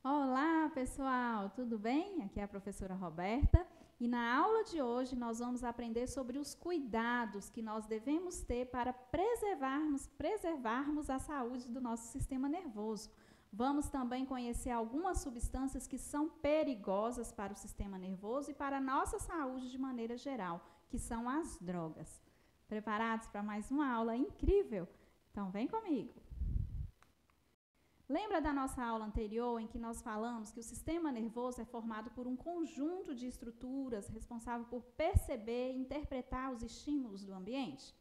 Olá, pessoal, tudo bem? Aqui é a professora Roberta e na aula de hoje nós vamos aprender sobre os cuidados que nós devemos ter para preservarmos a saúde do nosso sistema nervoso. Vamos também conhecer algumas substâncias que são perigosas para o sistema nervoso e para a nossa saúde de maneira geral, que são as drogas. Preparados para mais uma aula incrível? Então, vem comigo! Lembra da nossa aula anterior em que nós falamos que o sistema nervoso é formado por um conjunto de estruturas responsável por perceber e interpretar os estímulos do ambiente?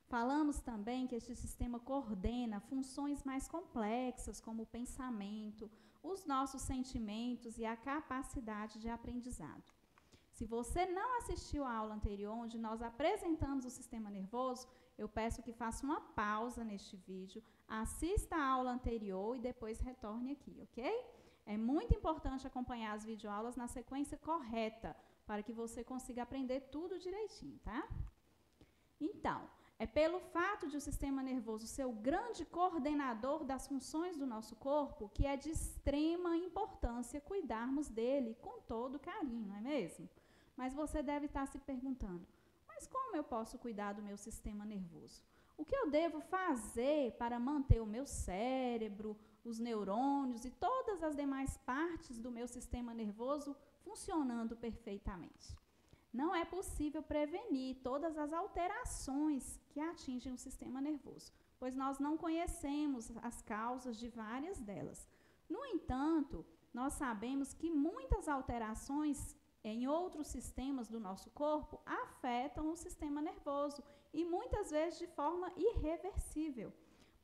Falamos também que este sistema coordena funções mais complexas, como o pensamento, os nossos sentimentos e a capacidade de aprendizado. Se você não assistiu à aula anterior, onde nós apresentamos o sistema nervoso, eu peço que faça uma pausa neste vídeo, assista a aula anterior e depois retorne aqui, ok? É muito importante acompanhar as videoaulas na sequência correta, para que você consiga aprender tudo direitinho, tá? Então, é pelo fato de o sistema nervoso ser o grande coordenador das funções do nosso corpo que é de extrema importância cuidarmos dele com todo carinho, não é mesmo? Mas você deve estar se perguntando, mas como eu posso cuidar do meu sistema nervoso? O que eu devo fazer para manter o meu cérebro, os neurônios e todas as demais partes do meu sistema nervoso funcionando perfeitamente? Não é possível prevenir todas as alterações que atingem o sistema nervoso, pois nós não conhecemos as causas de várias delas. No entanto, nós sabemos que muitas alterações em outros sistemas do nosso corpo afetam o sistema nervoso e muitas vezes de forma irreversível.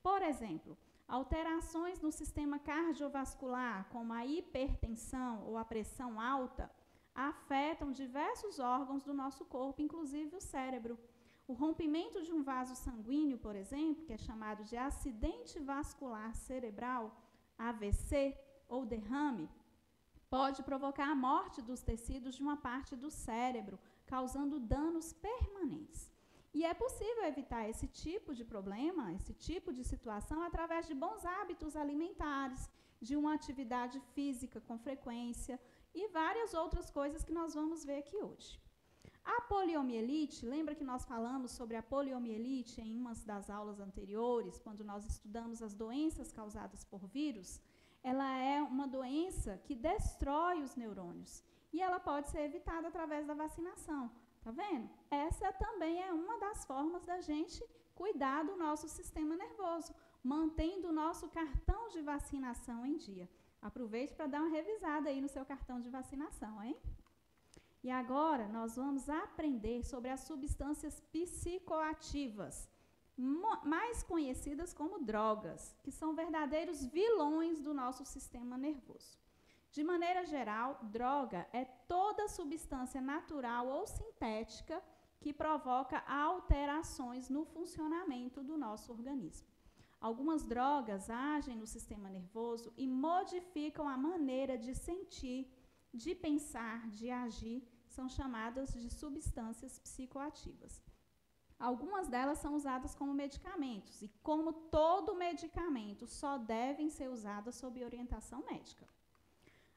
Por exemplo, alterações no sistema cardiovascular, como a hipertensão ou a pressão alta, afetam diversos órgãos do nosso corpo, inclusive o cérebro. O rompimento de um vaso sanguíneo, por exemplo, que é chamado de acidente vascular cerebral, AVC ou derrame, pode provocar a morte dos tecidos de uma parte do cérebro, causando danos permanentes. E é possível evitar esse tipo de problema, esse tipo de situação, através de bons hábitos alimentares, de uma atividade física com frequência e várias outras coisas que nós vamos ver aqui hoje. A poliomielite, lembra que nós falamos sobre a poliomielite em uma das aulas anteriores, quando nós estudamos as doenças causadas por vírus? Ela é uma doença que destrói os neurônios e ela pode ser evitada através da vacinação. Tá vendo? Essa também é uma das formas da gente cuidar do nosso sistema nervoso, mantendo o nosso cartão de vacinação em dia. Aproveite para dar uma revisada aí no seu cartão de vacinação, hein? E agora nós vamos aprender sobre as substâncias psicoativas, mais conhecidas como drogas, que são verdadeiros vilões do nosso sistema nervoso. De maneira geral, droga é toda substância natural ou sintética que provoca alterações no funcionamento do nosso organismo. Algumas drogas agem no sistema nervoso e modificam a maneira de sentir, de pensar, de agir, são chamadas de substâncias psicoativas. Algumas delas são usadas como medicamentos e, como todo medicamento, só devem ser usadas sob orientação médica.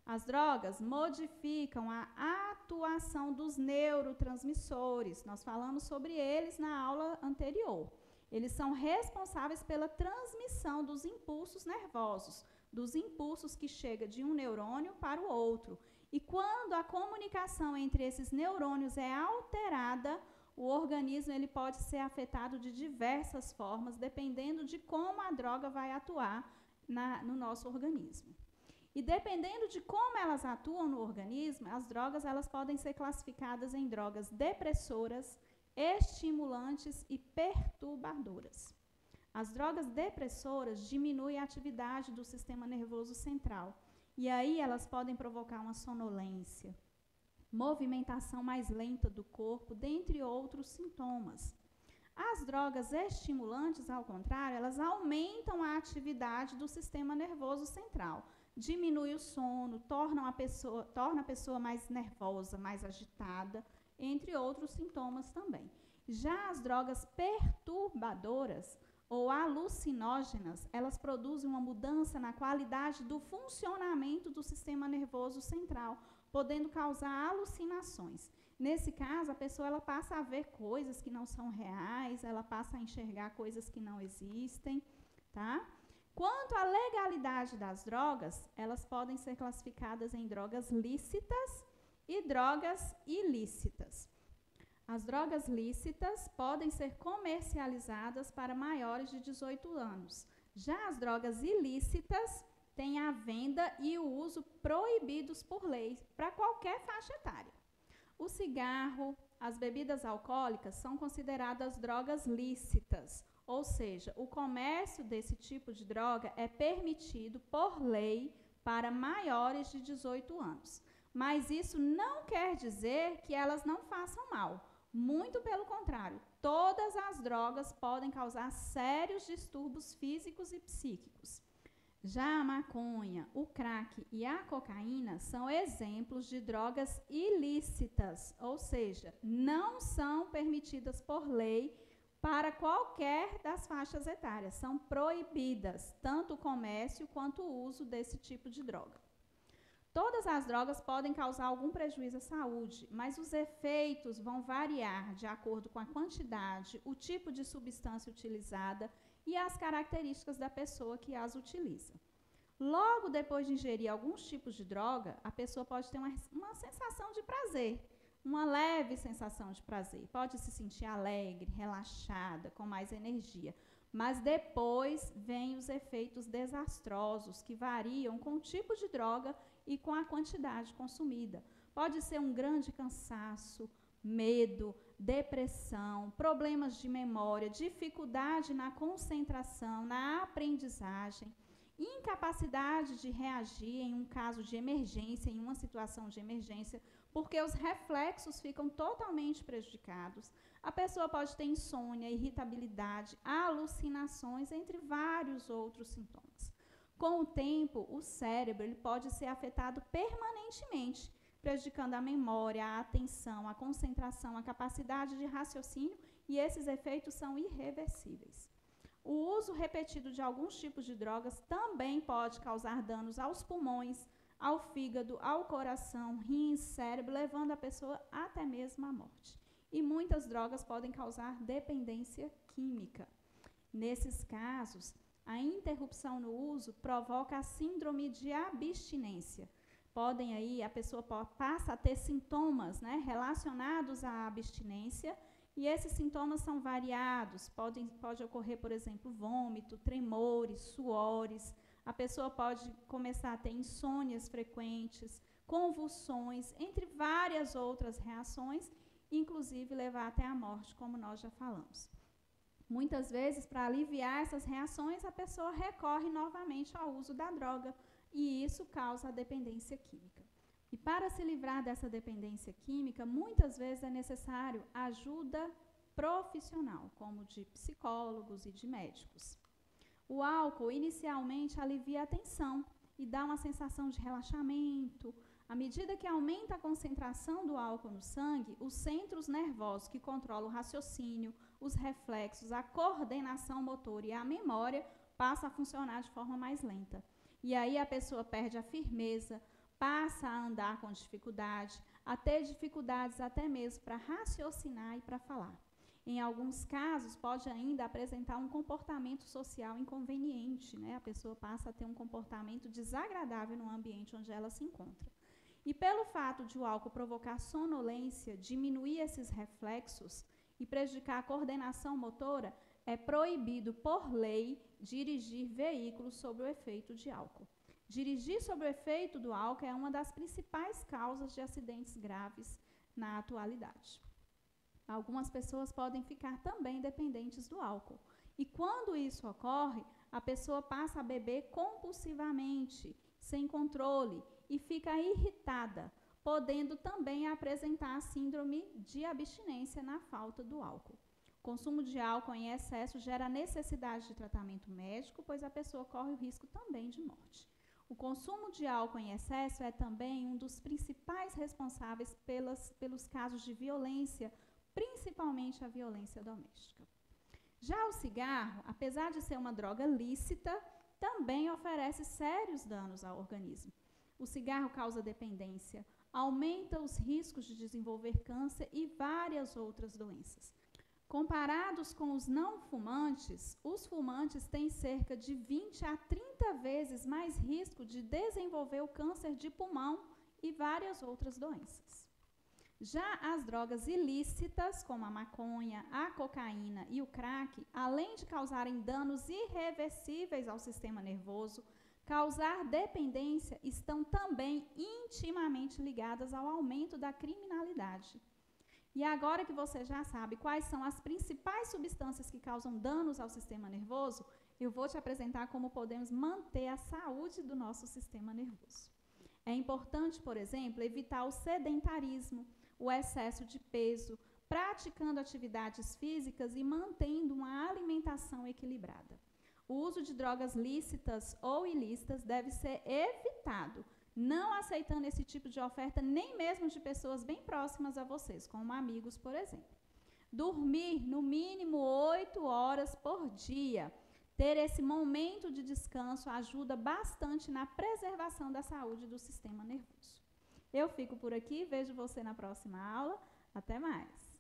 As drogas modificam a atuação dos neurotransmissores. Nós falamos sobre eles na aula anterior. Eles são responsáveis pela transmissão dos impulsos nervosos, dos impulsos que chegam de um neurônio para o outro. E quando a comunicação entre esses neurônios é alterada, o organismo ele pode ser afetado de diversas formas, dependendo de como a droga vai atuar no nosso organismo. E dependendo de como elas atuam no organismo, as drogas elas podem ser classificadas em drogas depressoras, estimulantes e perturbadoras. As drogas depressoras diminuem a atividade do sistema nervoso central. E aí elas podem provocar uma sonolência, movimentação mais lenta do corpo, dentre outros sintomas. As drogas estimulantes, ao contrário, elas aumentam a atividade do sistema nervoso central, diminui o sono, torna a pessoa mais nervosa, mais agitada, entre outros sintomas também. Já as drogas perturbadoras ou alucinógenas, elas produzem uma mudança na qualidade do funcionamento do sistema nervoso central, podendo causar alucinações. Nesse caso, a pessoa ela passa a ver coisas que não são reais, ela passa a enxergar coisas que não existem, tá? Quanto à legalidade das drogas, elas podem ser classificadas em drogas lícitas e drogas ilícitas. As drogas lícitas podem ser comercializadas para maiores de 18 anos. Já as drogas ilícitas têm a venda e o uso proibidos por lei para qualquer faixa etária. O cigarro, as bebidas alcoólicas são consideradas drogas lícitas, ou seja, o comércio desse tipo de droga é permitido por lei para maiores de 18 anos. Mas isso não quer dizer que elas não façam mal. Muito pelo contrário, todas as drogas podem causar sérios distúrbios físicos e psíquicos. Já a maconha, o crack e a cocaína são exemplos de drogas ilícitas, ou seja, não são permitidas por lei para qualquer das faixas etárias, são proibidas, tanto o comércio quanto o uso desse tipo de droga. Todas as drogas podem causar algum prejuízo à saúde, mas os efeitos vão variar de acordo com a quantidade, o tipo de substância utilizada e as características da pessoa que as utiliza. Logo depois de ingerir alguns tipos de droga, a pessoa pode ter uma sensação de prazer, uma leve sensação de prazer. Pode se sentir alegre, relaxada, com mais energia. Mas depois vêm os efeitos desastrosos, que variam com o tipo de droga e com a quantidade consumida. Pode ser um grande cansaço, medo, depressão, problemas de memória, dificuldade na concentração, na aprendizagem, incapacidade de reagir em um caso de emergência, em uma situação de emergência, porque os reflexos ficam totalmente prejudicados. A pessoa pode ter insônia, irritabilidade, alucinações, entre vários outros sintomas. Com o tempo, o cérebro ele pode ser afetado permanentemente, prejudicando a memória, a atenção, a concentração, a capacidade de raciocínio, e esses efeitos são irreversíveis. O uso repetido de alguns tipos de drogas também pode causar danos aos pulmões, ao fígado, ao coração, rins, cérebro, levando a pessoa até mesmo à morte. E muitas drogas podem causar dependência química. Nesses casos, a interrupção no uso provoca a síndrome de abstinência. A pessoa passa a ter sintomas, né, relacionados à abstinência, e esses sintomas são variados. Pode ocorrer, por exemplo, vômito, tremores, suores. A pessoa pode começar a ter insônias frequentes, convulsões, entre várias outras reações, inclusive levar até a morte, como nós já falamos. Muitas vezes, para aliviar essas reações, a pessoa recorre novamente ao uso da droga, e isso causa a dependência química. E para se livrar dessa dependência química, muitas vezes é necessário ajuda profissional, como de psicólogos e de médicos. O álcool inicialmente alivia a tensão e dá uma sensação de relaxamento. À medida que aumenta a concentração do álcool no sangue, os centros nervosos que controlam o raciocínio, os reflexos, a coordenação motora e a memória passam a funcionar de forma mais lenta. E aí a pessoa perde a firmeza, passa a andar com dificuldade, a ter dificuldades até mesmo para raciocinar e para falar. Em alguns casos, pode ainda apresentar um comportamento social inconveniente, né? A pessoa passa a ter um comportamento desagradável no ambiente onde ela se encontra. E pelo fato de o álcool provocar sonolência, diminuir esses reflexos e prejudicar a coordenação motora, é proibido por lei dirigir veículos sob o efeito de álcool. Dirigir sob o efeito do álcool é uma das principais causas de acidentes graves na atualidade. Algumas pessoas podem ficar também dependentes do álcool. E quando isso ocorre, a pessoa passa a beber compulsivamente, sem controle, e fica irritada, podendo também apresentar a síndrome de abstinência na falta do álcool. O consumo de álcool em excesso gera necessidade de tratamento médico, pois a pessoa corre o risco também de morte. O consumo de álcool em excesso é também um dos principais responsáveis pelos casos de violência, principalmente a violência doméstica. Já o cigarro, apesar de ser uma droga lícita, também oferece sérios danos ao organismo. O cigarro causa dependência, aumenta os riscos de desenvolver câncer e várias outras doenças. Comparados com os não fumantes, os fumantes têm cerca de 20 a 30 vezes mais risco de desenvolver o câncer de pulmão e várias outras doenças. Já as drogas ilícitas, como a maconha, a cocaína e o crack, além de causarem danos irreversíveis ao sistema nervoso, causar dependência, estão também intimamente ligadas ao aumento da criminalidade. E agora que você já sabe quais são as principais substâncias que causam danos ao sistema nervoso, eu vou te apresentar como podemos manter a saúde do nosso sistema nervoso. É importante, por exemplo, evitar o sedentarismo, o excesso de peso, praticando atividades físicas e mantendo uma alimentação equilibrada. O uso de drogas lícitas ou ilícitas deve ser evitado, não aceitando esse tipo de oferta nem mesmo de pessoas bem próximas a vocês, como amigos, por exemplo. Dormir no mínimo 8 horas por dia. Ter esse momento de descanso ajuda bastante na preservação da saúde do sistema nervoso. Eu fico por aqui, vejo você na próxima aula. Até mais!